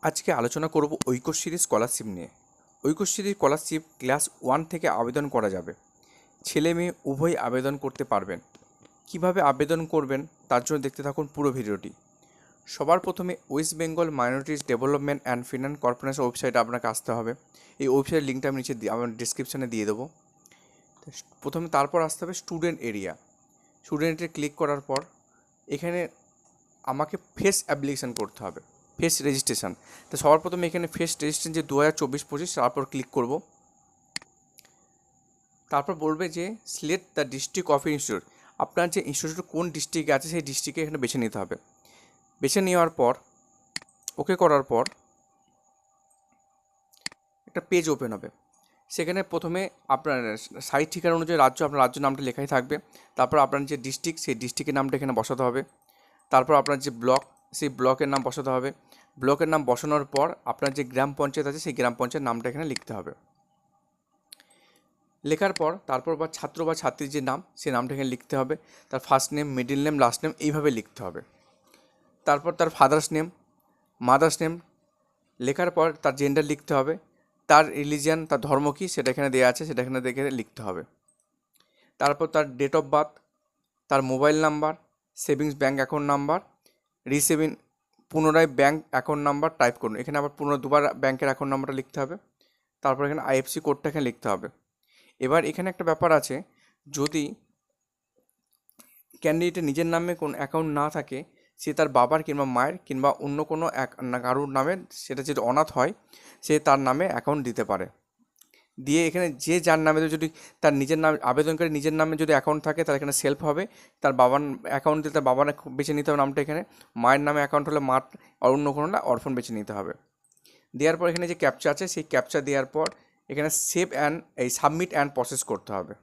আজকে আলোচনা করব ঐক্যশ্রী স্কলারশিপ নিয়ে। ঐক্যশ্রী স্কলারশিপ ক্লাস 1 থেকে আবেদন করা যাবে। ছেলে মেয়ে উভয়ই আবেদন করতে পারবেন। কিভাবে আবেদন করবেন তার জন্য দেখতে থাকুন পুরো ভিডিওটি। সবার প্রথমে West Bengal minorities development and finance corporation ওয়েবসাইটে আপনাকে আসতে হবে। এই ওয়েবসাইটের লিঙ্কটা আমি নিচে আমার ডিসক্রিপশানে দিয়ে দেবো। প্রথমে তারপর আসতে হবে স্টুডেন্ট এরিয়া। স্টুডেন্টে ক্লিক করার পর এখানে আমাকে ফেস অ্যাপ্লিকেশান করতে হবে, ফেস রেজিস্ট্রেশন। তো সবার প্রথমে এখানে ফেস রেজিস্ট্রেশন যে 2024-25 তারপর ক্লিক করব। তারপর বলবে যে select the district of institute. আপনার যে ইনস্টিটিউট কোন ডিস্ট্রিক্টে আছে সেই ডিস্ট্রিক্টে এখানে বেছে নিতে হবে। বেছে নেওয়ার পর ওকে করার পর একটা পেজ ওপেন হবে। সেখানে প্রথমে আপনার সাইট ঠিকানা অনুযায়ী আপনার রাজ্য নামটা লেখাই থাকবে। তারপর আপনার যে ডিস্ট্রিক্ট সেই ডিস্ট্রিক্টের নামটা এখানে বসাতে হবে। তারপর আপনার যে ব্লক সেই ব্লকের নাম বসাতে হবে। ব্লকের নাম বসানোর পর আপনার যে গ্রাম পঞ্চায়েত আছে সেই গ্রাম পঞ্চায়েত নামটা এখানে লিখতে হবে। লেখার পর তারপর ছাত্র বা ছাত্রীর যে নাম সেই নামটা এখানে লিখতে হবে। তার first name, middle name, last name এইভাবে লিখতে হবে। তারপর তার ফাদার্স নেম, মাদার্স নেম লেখার পর তার জেন্ডার লিখতে হবে। তার রিলিজিয়ান, তার ধর্ম কী সেটা এখানে দেওয়া আছে, সেটা এখানে দেখে লিখতে হবে। তারপর তার ডেট অফ বার্থ, তার mobile number, savings bank account number, receiving পুনরায় ব্যাঙ্ক অ্যাকাউন্ট নাম্বার টাইপ করুন। এখানে আবার দুবার ব্যাঙ্কের অ্যাকাউন্ট নাম্বারটা লিখতে হবে। তারপর এখানে আইএফসি কোডটা এখানে লিখতে হবে। এবার এখানে একটা ব্যাপার আছে, যদি ক্যান্ডিডেটের নিজের নামে কোনো অ্যাকাউন্ট না থাকে, সে তার বাবার কিংবা মায়ের কিংবা অন্য কোনো কারোর নামে, সেটা যদি অনাথ হয় সে তার নামে অ্যাকাউন্ট দিতে পারে। দিয়ে এখানে যে যার নামে যদি তার নিজের নাম আবেদনকারী নিজের নামে যদি অ্যাকাউন্ট থাকে তার এখানে সেলফ হবে। তার বাবার অ্যাকাউন্ট দিলে তার বাবার বেছে নিতে হবে নামটা এখানে। মায়ের নামে অ্যাকাউন্ট হলে মা, আর অন্য কোনো না অরফন বেছে নিতে হবে। দেওয়ার পর এখানে যে ক্যাপচা আছে সেই ক্যাপচা দেওয়ার পর এখানে save and submit and process করতে হবে।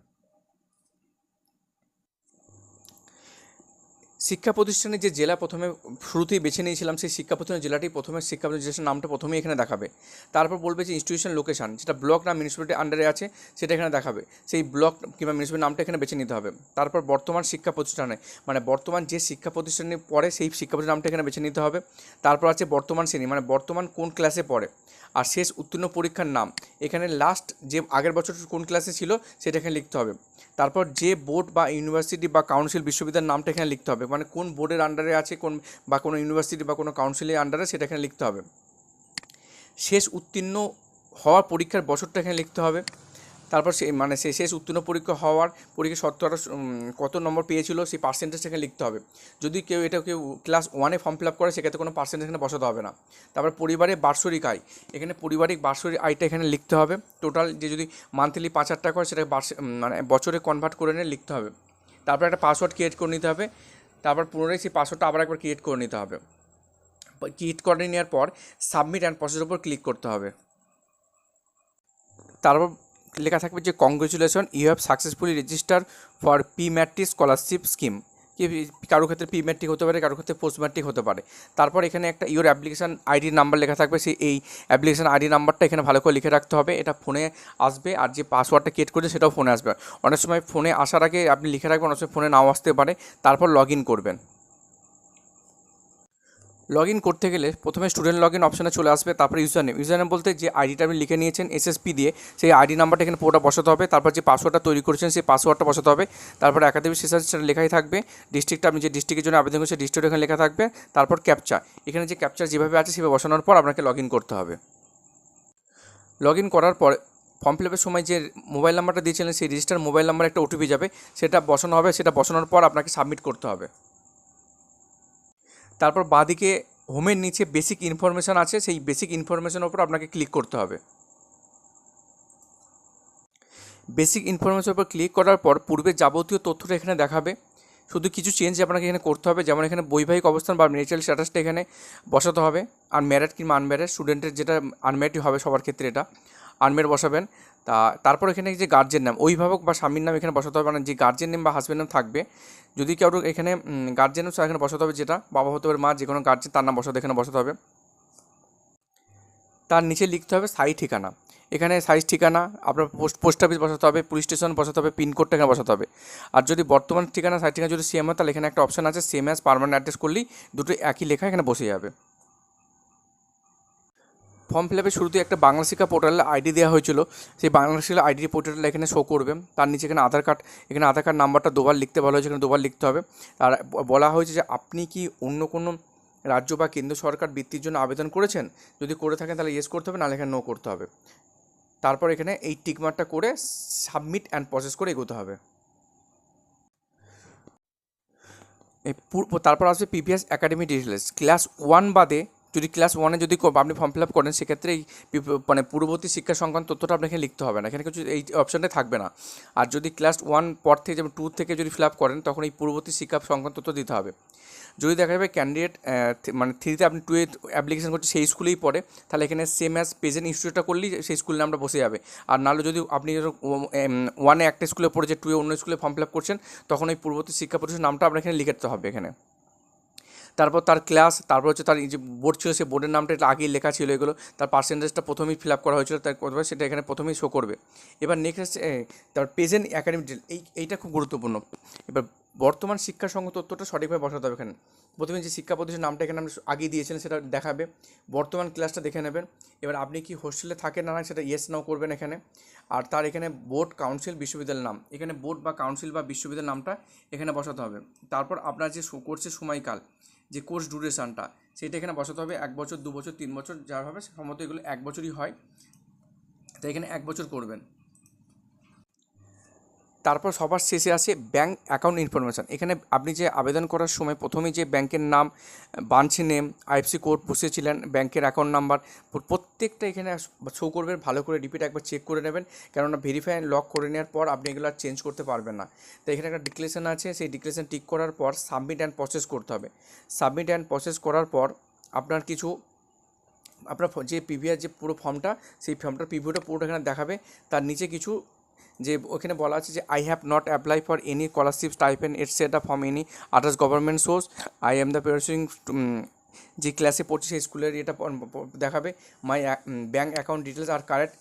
শিক্ষা প্রতিষ্ঠানের যে জেলা প্রথমে শুরুতেই বেছে নিয়েছিলাম সেই শিক্ষা প্রতিষ্ঠানের জেলাটি প্রথমে শিক্ষা প্রতিষ্ঠানের নামটা প্রথমেই এখানে দেখাবে। তারপর বলবে যে ইনস্টিটিউশন লোকেশান, যেটা ব্লক না মিউনিসিপ্যালিটির আন্ডারে আছে সেটা এখানে দেখাবে। সেই ব্লক কিংবা মিউনিসিপ্যালিটির নামটা এখানে বেছে নিতে হবে। তারপর বর্তমান শিক্ষা প্রতিষ্ঠানে, মানে বর্তমান যে শিক্ষা প্রতিষ্ঠানে পড়ে সেই শিক্ষা প্রতিষ্ঠানের নামটা এখানে বেছে নিতে হবে। তারপর আছে বর্তমান শ্রেণী, মানে বর্তমান কোন ক্লাসে পড়ে। আর শেষ উত্তীর্ণ পরীক্ষার নাম, এখানে লাস্ট যে আগের বছর কোন ক্লাসে ছিল সেটা এখানে লিখতে হবে। তারপর যে বোর্ড বা ইউনিভার্সিটি বা কাউন্সিল বিশ্ববিদ্যালয়ের নামটা এখানে লিখতে হবে, মানে কোন বোর্ডের আন্ডারে আছে, কোন বা কোনো ইউনিভার্সিটি বা কোনো কাউন্সিলের আন্ডারে সেটা এখানে লিখতে হবে। শেষ উত্তীর্ণ হওয়ার পরীক্ষার বছরটা এখানে লিখতে হবে। তারপর শেষ উত্তীর্ণ পরীক্ষা শতকরা কত নম্বর পেয়েছিল সেই পার্সেন্টেজ এখানে লিখতে হবে। যদি কেউ ক্লাস 1-এ ফর্ম ফিল আপ করে সেক্ষেত্রে কোনো পার্সেন্টেজ এখানে বসাতে হবে না। তারপর পরিবারের বার্ষিক আয়, এখানে পরিবারিক বার্ষিক আয়টা এখানে লিখতে হবে। টোটাল যে যদি মান্থলি 5,000 টাকা হয় সেটাকে বছরে কনভার্ট করে নিয়ে লিখতে হবে। তারপর একটা পাসওয়ার্ড ক্রিয়েট করে নিতে হবে। তারপর পুনরায় সেই পাসওয়ার্ডটা আবার একবার ক্রিয়েট করে নিতে হবে। ক্রিয়েট করে নেওয়ার পর সাবমিট অ্যান্ড প্রসেসের উপর ক্লিক করতে হবে। তারপর লেখা থাকবে যে congratulation, you have successfully register for P matric scholarship scheme. কি কারোর ক্ষেত্রে পি ম্যাট্রিক হতে পারে, কারোর ক্ষেত্রে পোস্ট ম্যাট্রিক হতে পারে। তারপর এখানে একটা ইউর অ্যাপ্লিকেশান আইডি নাম্বার লেখা থাকবে, এই অ্যাপ্লিকেশান আইডি নাম্বারটা এখানে ভালো করে লিখে রাখতে হবে। এটা ফোনে আসবে, আর যে পাসওয়ার্ডটা ক্রিয়েট করেছে সেটাও ফোনে আসবে। অনেক সময় ফোনে আসার আগে আপনি লিখে রাখবেন, অনেক সময় ফোনে নাও আসতে পারে। তারপর লগ ইন করবেন। লগ ইন করতে গেলে প্রথমে স্টুডেন্ট লগ ইন অপশানে চলে আসবে। তারপরে ইউজার নেম বলতে যে আইডিটা আপনি লিখে নিয়েছেন এসএসপি দিয়ে, সেই আইডি নাম্বারটা এখানে পুরোটা বসাতে হবে। তারপর যে পাসওয়ার্ডটা তৈরি করেছেন সেই পাসওয়ার্ডটা বসাতে হবে। তারপর একাডেমিক সেশন সেটা লেখাই থাকবে। ডিস্ট্রিক্টটা আপনি যে ডিস্ট্রিক্টের জন্য আবেদন করছেন ডিস্ট্রিক্ট এখানে লেখা থাকবে। তারপর ক্যাপচা, এখানে যে ক্যাপচা যেভাবে আছে সেভাবে বসানোর পর আপনাকে লগ ইন করতে হবে। লগ ইন করার পর ফর্ম ফিল আপের সময় যে মোবাইল নাম্বারটা দিয়েছিলেন সেই রেজিস্টার মোবাইল নাম্বারে একটা ওটিপি যাবে, সেটা বসানো হবে। সেটা বসানোর পর আপনাকে সাবমিট করতে হবে। তারপর বাঁদিকে হোমের নিচে বেসিক ইনফরমেশান আছে, সেই বেসিক ইনফরমেশানের উপর আপনাকে ক্লিক করতে হবে। বেসিক ইনফরমেশনের উপর ক্লিক করার পর পূর্বের যাবতীয় তথ্যটা এখানে দেখাবে। শুধু কিছু চেঞ্জ আপনাকে এখানে করতে হবে, যেমন এখানে বৈবাহিক অবস্থান বা ম্যারিটাল স্ট্যাটাসটা এখানে বসাতে হবে। আনম্যারিড কিংবা আনম্যারিড, স্টুডেন্টের যেটা আনম্যারিড হবে সবার ক্ষেত্রে এটা আনম্যারিড বসাবেন। তারপর এখানে যে গার্জেন নাম, অভিভাবক বা স্বামীর নাম এখানে বসাতে হবে, মানে যে গার্জেন নেম বা হাজব্যান্ড নাম থাকবে। যদি কেউ এখানে গার্জেন নাম এখানে বসাতে হবে, যেটা বাবা হতে পারে মা, যে কোনো গার্জেন তার নাম এখানে বসাতে হবে। তার নিচে লিখতে হবে স্থায়ী ঠিকানা। এখানে স্থায়ী ঠিকানা আপনার পোস্ট অফিস বসাতে হবে, পুলিশ স্টেশন বসাতে হবে, পিনকোডটা এখানে বসাতে হবে। আর যদি বর্তমান ঠিকানা স্থায়ী ঠিকানা যদি সেম হয় তাহলে এখানে একটা অপশান আছে সেম অ্যাজ পার্মানেন্ট অ্যাড্রেস করলেই দুটো একই লেখা এখানে বসে যাবে। ফর্ম ফিল আপের শুরুতে একটা বাংলা শিক্ষা পোর্টালে আইডি দেওয়া হয়েছিল, সেই বাংলা শিক্ষা আইডি পোর্টালটা এখানে শো করবে। তার নিচে এখানে আধার কার্ড, এখানে আধার কার্ড নাম্বারটা দুবার লিখতে বলা হয়েছে, এখানে দুবার লিখতে হবে। আর বলা হয়েছে যে আপনি কি অন্য কোনো রাজ্য বা কেন্দ্র সরকার বৃত্তির জন্য আবেদন করেছেন, যদি করে থাকেন তাহলে ইয়েস করতে হবে, নাহলে এখানে নো করতে হবে। তারপর এখানে এই টিকমার্কটা করে সাবমিট অ্যান্ড প্রসেস করে এগোতে হবে। তারপর আসবে পিপিএস একাডেমি ডিটেলস। ক্লাস 1 বাদে যদি ক্লাস 1-এ যদি আপনি ফর্ম ফিল আপ করেন, সেক্ষেত্রে এই মানে পূর্ববর্তী শিক্ষা সংক্রান্ত তথ্যটা আপনাকে লিখতে হবে না, এখানে কিছু এই অপশানটা থাকবে না। আর যদি ক্লাস 1 পর থেকে যেমন 2 থেকে যদি ফিল আপ করেন, তখন এই পূর্ববর্তী শিক্ষা সংক্রান্ত তথ্য দিতে হবে। যদি দেখা যাবে ক্যান্ডিডেট মানে 3-তে আপনি 2-এ অ্যাপ্লিকেশন করছে সেই স্কুলেই পড়ে, তাহলে এখানে সেম অ্যাজ প্রেজেন্ট ইনস্টিটিউটটা করলেই সেই স্কুলের নামটা বসে যাবে। আর নাহলে যদি আপনি 1-এ একটা স্কুলে পড়েছে, 2-এ অন্য স্কুলে ফর্ম ফিল আপ করছেন, তখন এই পূর্ববর্তী শিক্ষা প্রতিষ্ঠানের নামটা আপনার এখানে লিখে দিতে হবে এখানে। তারপর তার ক্লাস, তারপর হচ্ছে তার যে বোর্ড ছিল সেই বোর্ডের নামটা এটা আগেই লেখা ছিল, এগুলো তার পার্সেন্টেজটা প্রথমেই ফিল আপ করা হয়েছিল, তার কথা সেটা এখানে প্রথমেই শো করবে। এবার নেক্সট হচ্ছে তার প্রেজেন্ট একাডেমিক ডিটেল, এইটা খুব গুরুত্বপূর্ণ। এবার বর্তমান শিক্ষার সঙ্গে তথ্যটা সঠিকভাবে বসাতে হবে এখানে। প্রথমে যে শিক্ষা প্রতিষ্ঠানের নামটা এখানে আপনি আগেই দিয়েছেন সেটা দেখাবে, বর্তমান ক্লাসটা দেখে নেবেন। এবার আপনি কি হোস্টেলে থাকেন না সেটা ইয়েস নাও করবেন এখানে। আর তার এখানে বোর্ড, কাউন্সিল, বিশ্ববিদ্যালয়ের নাম, এখানে বোর্ড বা কাউন্সিল বা বিশ্ববিদ্যালয়ের নামটা এখানে বসাতে হবে। তারপর আপনার যে কোর্সের সময়কাল, যে কোর্স ডিউরেশনটা, সেটা এখানে বসাতে হবে। 1 বছর, 2 বছর, 3 বছর যার হবে, সম্ভবত এগুলো 1 বছরই হয়, তাই এখানে 1 বছর করবেন। তারপর সবার শেষে আসে ব্যাঙ্ক অ্যাকাউন্ট ইনফরমেশান। এখানে আপনি যে আবেদন করার সময় প্রথমেই যে ব্যাংকের নাম, ব্রাঞ্চ নেম, আইএফসি কোড বসিয়েছিলেন, ব্যাংকের অ্যাকাউন্ট নাম্বার, প্রত্যেকটা এখানে শো করবেন। ভালো করে রিপিট একবার চেক করে নেবেন, কেননা ভেরিফাই অ্যান্ড লক করে নেওয়ার পর আপনি এগুলো আর চেঞ্জ করতে পারবেন না। তো এখানে একটা ডিক্লারেশন আছে, সেই ডিক্লারেশন টিক করার পর সাবমিট অ্যান্ড প্রসেস করতে হবে। সাবমিট অ্যান্ড প্রসেস করার পর আপনার যে পিভিআর যে পুরো ফর্মটা, সেই ফর্মটার পিভিওটা পুরোটা এখানে দেখাবে। তার নিচে কিছু যে ওখানে বলা আছে যে I have not apply for any scholarship, stipend etcetera from any others government source, I am the pursuing, যে ক্লাসে পড়ছে সেই স্কুলের এটা দেখাবে। My bank account details are correct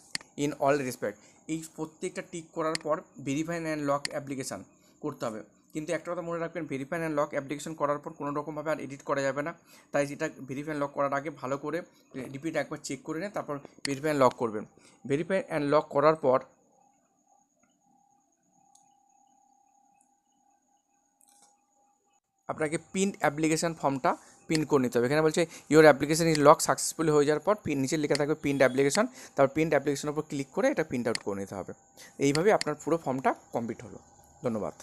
in all respect. এই প্রত্যেকটা টিক করার পর ভেরিফাই অ্যান্ড লক অ্যাপ্লিকেশান করতে হবে। কিন্তু একটা কথা মনে রাখবেন, ভেরিফাই অ্যান্ড লক অ্যাপ্লিকেশন করার পর কোনো রকমভাবে আর এডিট করা যাবে না। তাই যেটা ভেরিফাই অ্যান্ড লক করার আগে ভালো করে রিপিট একবার চেক করে নিয়ে তারপর ভেরিফাই অ্যান্ড লক করবেন। ভেরিফাই অ্যান্ড লক করার পর আপনাকে পিন্ড অ্যাপ্লিকেশান ফর্মটা পিন করে নিতে হবে। এখানে বলছে your application is lock successfully হয়ে যাওয়ার পর নিচে লেখা থাকবে পিন্ড অ্যাপ্লিকেশান, তারপর পিন্ড অ্যাপ্লিকেশানের উপর ক্লিক করে এটা প্রিন্ট আউট করে নিতে হবে। এইভাবে আপনার পুরো ফর্মটা কমপ্লিট হলো। ধন্যবাদ।